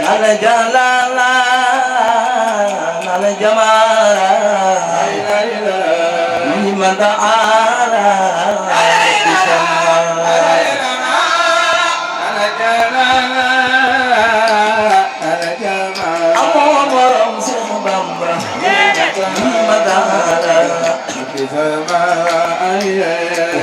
على جلال على جمال لمن تعالى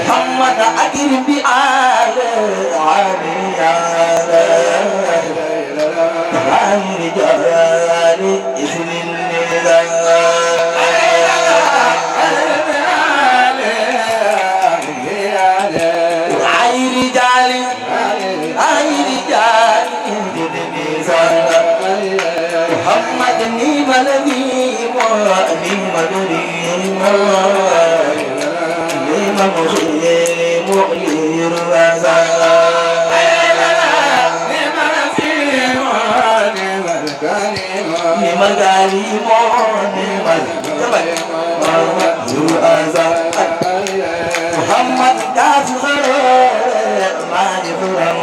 محمد أكرم بآل عالي عن رجال إذن محمد نيم الذي ونيم الريم نيم مخيم مغير نيم الكريم نيم محمد كافر ما يفرم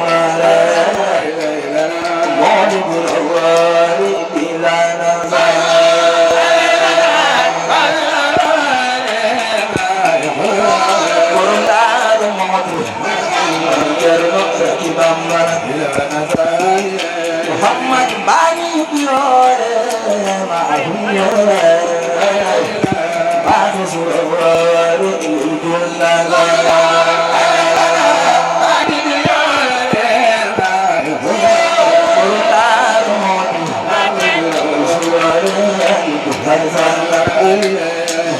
مولد الأول بلا نظر قرآن محمد محمد باني بيور معهم بعد سرور الجل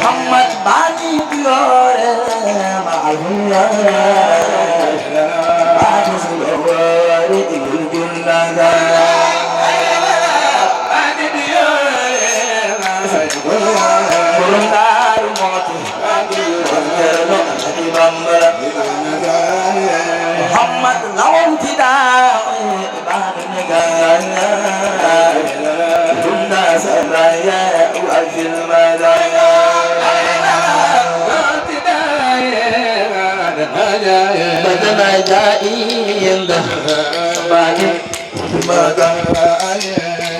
محمد باني بيور معهم بعد سرور الجل محمد لو امتداء بعد نجاة كنا سرايا وفي المدايا بدنا جائين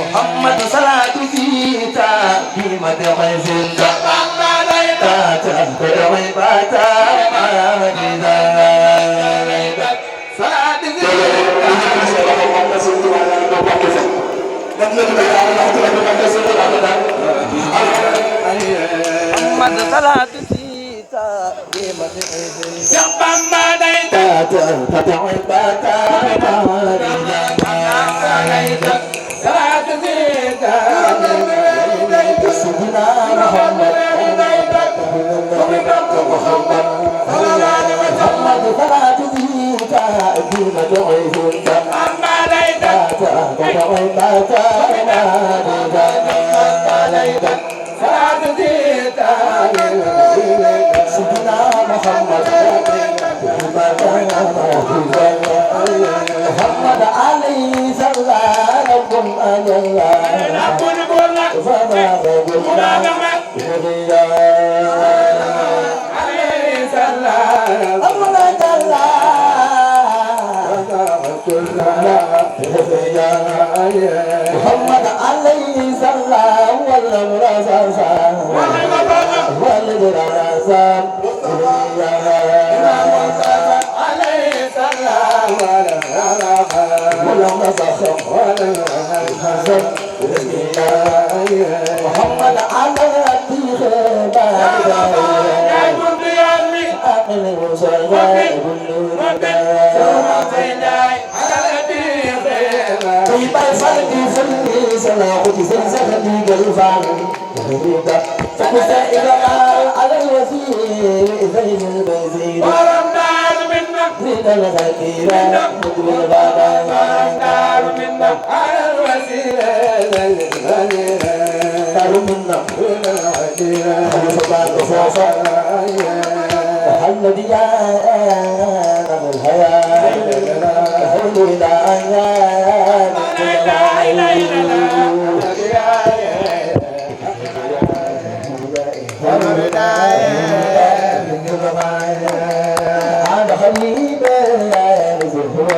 محمد صلاة زيتا في مدعي زندا تاتا بدعي باتا صلاة محمد صلاة زيتا في مدعي زندا تاتا بدعي باتا صلاة زيتا سيدنا محمد محمد صلاة زيتا في مدعي زندا بدعي باتا صلاة زيتا سيدنا محمد محمد عليه سلام ربكم أجلا فما ربنا عليه سلام ربنا جلا محمد عليه سلام والرسول والرسول محمد على الدين على الوسيل زين البزير من الغديرة مدمن الغداء دار منا على الوسيلة دار منا من الغديرة فبعد فوفا محمد يا نبي الحياة الحمد لله حبيبي يا زهور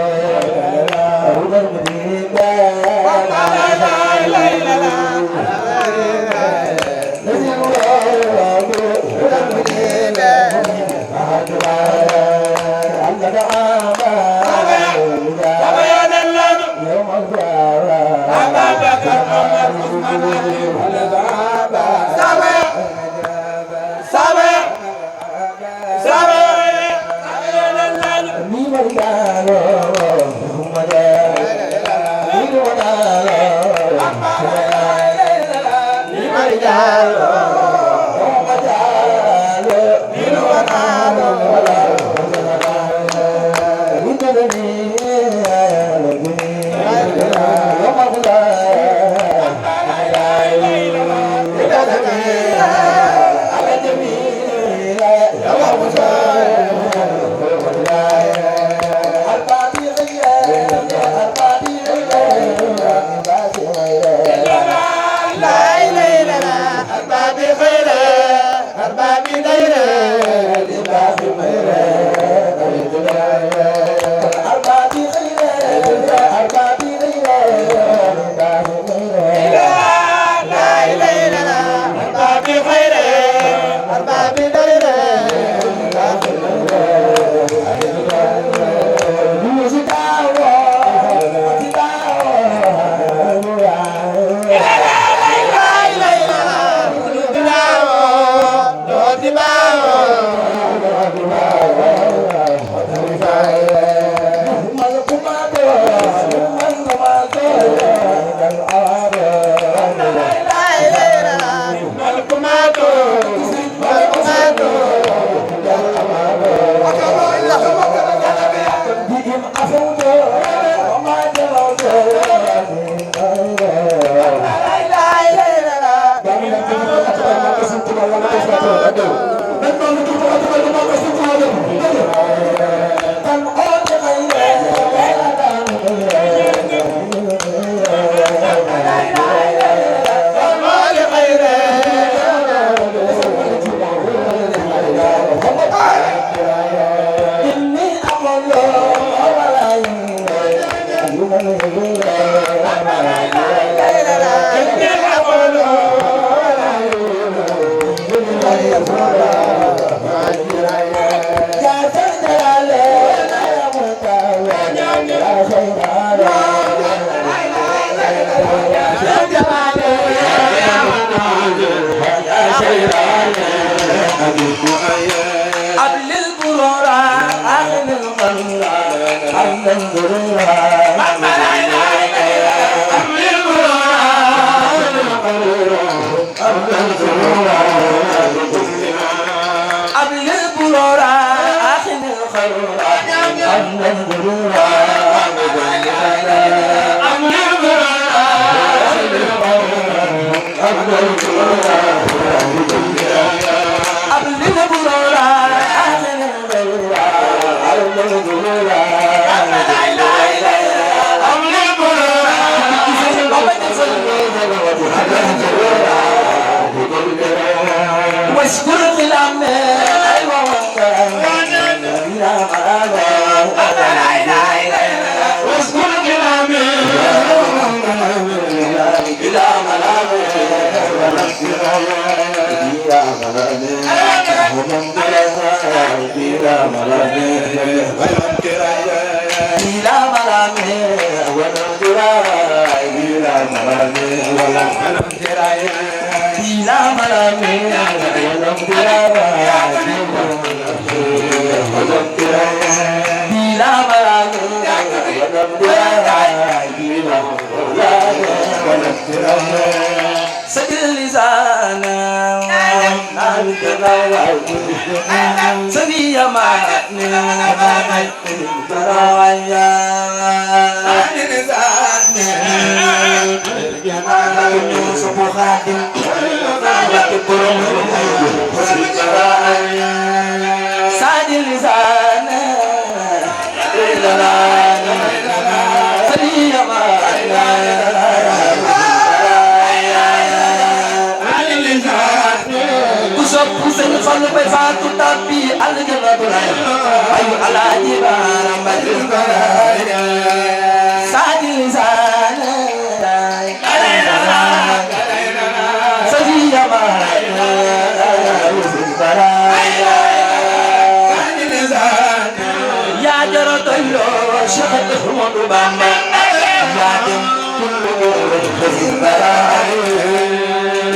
ياتم كل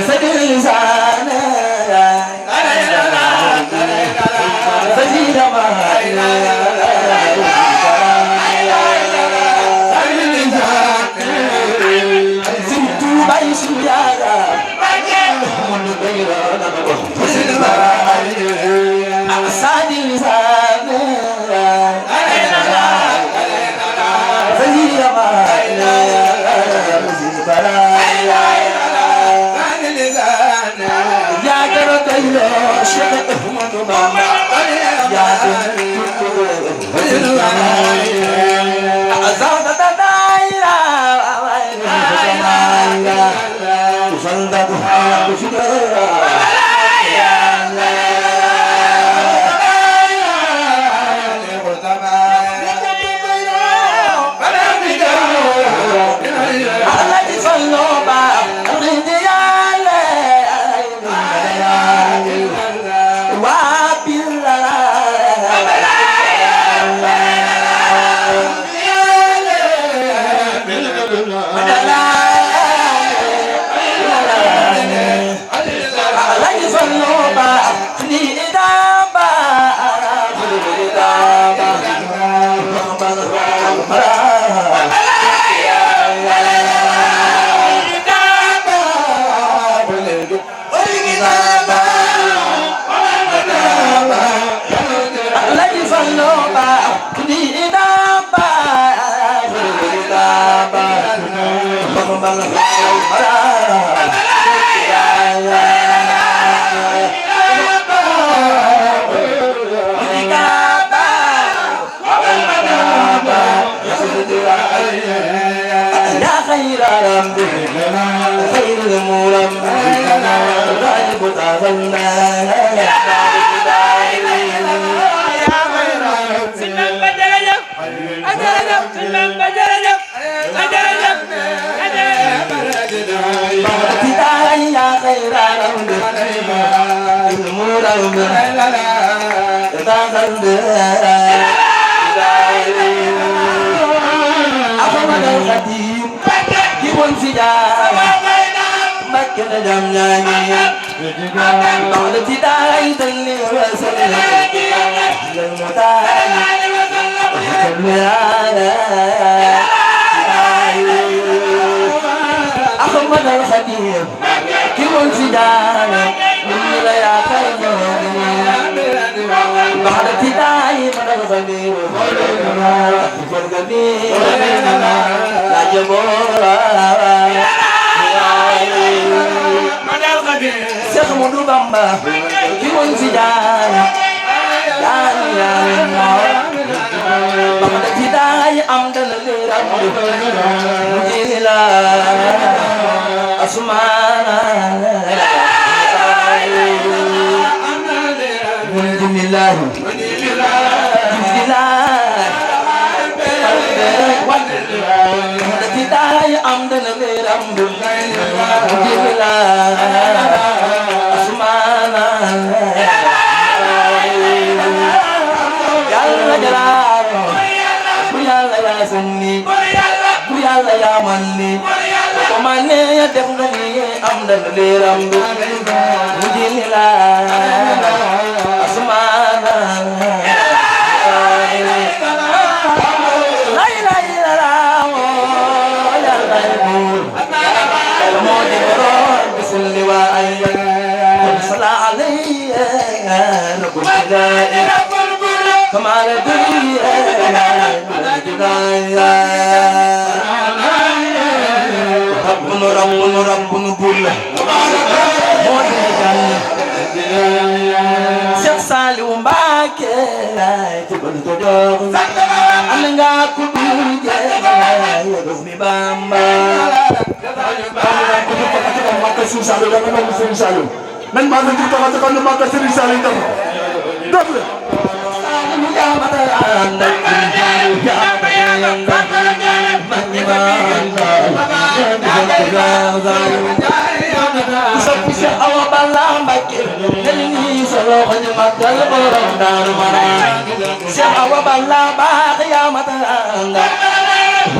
سجل سانا سجل ما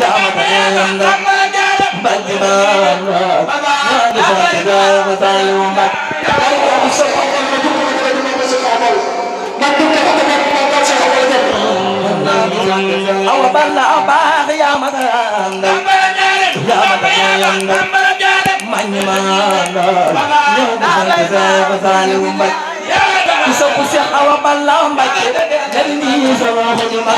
yaa ma tax a yëngal Mbacke Balla yaa ngi sant Ibrahima Saliou Mbacke. Awa Balla aw baax yaa ma tax a yëngal yaa ma tax a yëngal Mbacke Balla yaa ngi sant Ibrahima Saliou Mbacke. ku sopp Cheikh Awa Balla Mbacke del nii sama xol ma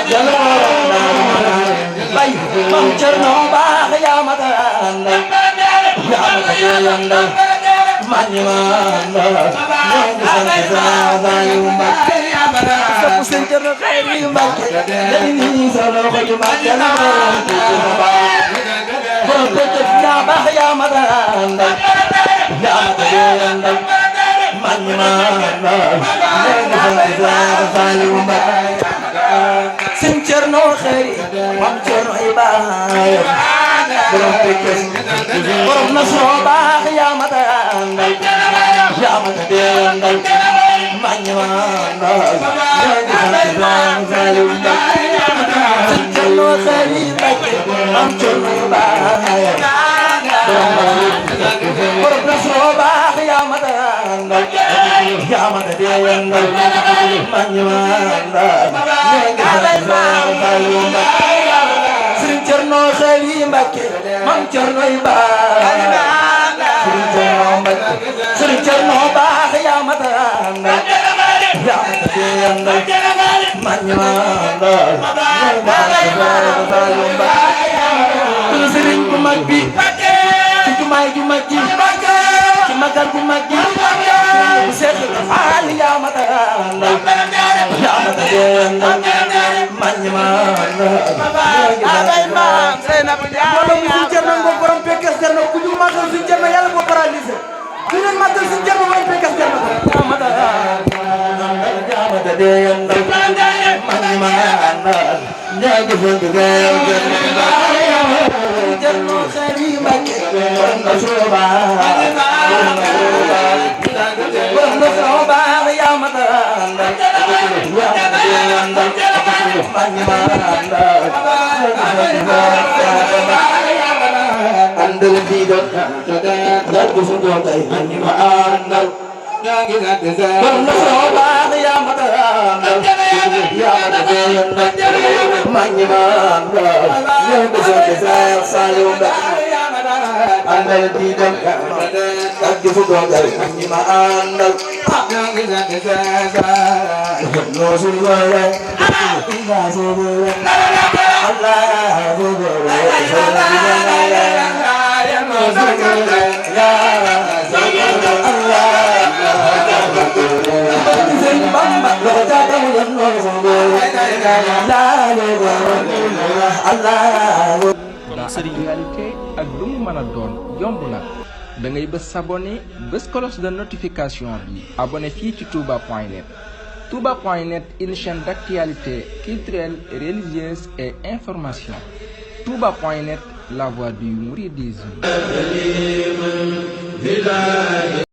bay Mam Cerno baax yaa ma tax a yëngal yaa ma tax a yëngal Mbacke Balla yaa ngi sant Ibrahima Saliou Mbacke. sopp Sëñ Cerno Xayri Mbacke del nii sama xol ma borom Pekes yaa baax yaa ma tax a yëngal yaa ma tax a yëngal Mbacke Balla yaa ngi sant Ibrahima Saliou Mbacke. Sëñ Cerno Xayri Mam Cerno ay baayam borom Pekes borom Nasro baax yaa ma tax a yëngal yaa ma tax a yëngal Mbacke Balla yaa ngi sant Ibrahima Saliou Mbacke. Sëñ Cerno Xayri Mbacke Mam Cerno ay baayam borom Nasro baax yaa ma tax a yëngal yaa ma tax a yëngal Mbacke Balla yaa ngi sant Ibrahima Saliou Mbacke. Sëñ Cerno Xayri Mbacke Mam Cerno ay baayam Sëñ Cerno baax yaa ma tax a yëngal yaa ma tax a yëngal Mbacke Balla yaa ngi sant Ibrahima Saliou Mbacke. Sëriñ bu mag bi ci jumaay ju mag ji ci magal bu mag ji bu Seex Faal yaa ma tax a yëngal yaa ma tax a yëngal Mbacke Balla Sëñ Cerno ngo borom Pekes Cerno ku ñu magal Sëñ Cerno yàlla boo paralysé ku ñu magal Sëñ Cerno borom Pekes Cerno yaa ma tax a yëngal Mbacke Balla yaa ngi sant Cerno Xayri Mbacke borom Nasro baax borom Nasro baax yaa ma tax a yëngal yaa ma tax a yëngal Mbacke Balla andal fii doon daal di fa doon ay ma àndal borom Nasro baax yaa ma tax a yëngal yaa ma tax a yëngal Mbacke Balla yaa ngi sant Ibrahima Saliou Mbacke andal fii doon daal di fa doon ay ma àndal no sulwala ina sulwala Allah Actualité ak lu mu mën a doon yomb na da ngay bës s'abonner bës cloche de notification bi abonné fii ci touba.net. touba.net une chaîne d'actualité culturelle, religieuse et information. touba.net, la voix du mouridisme.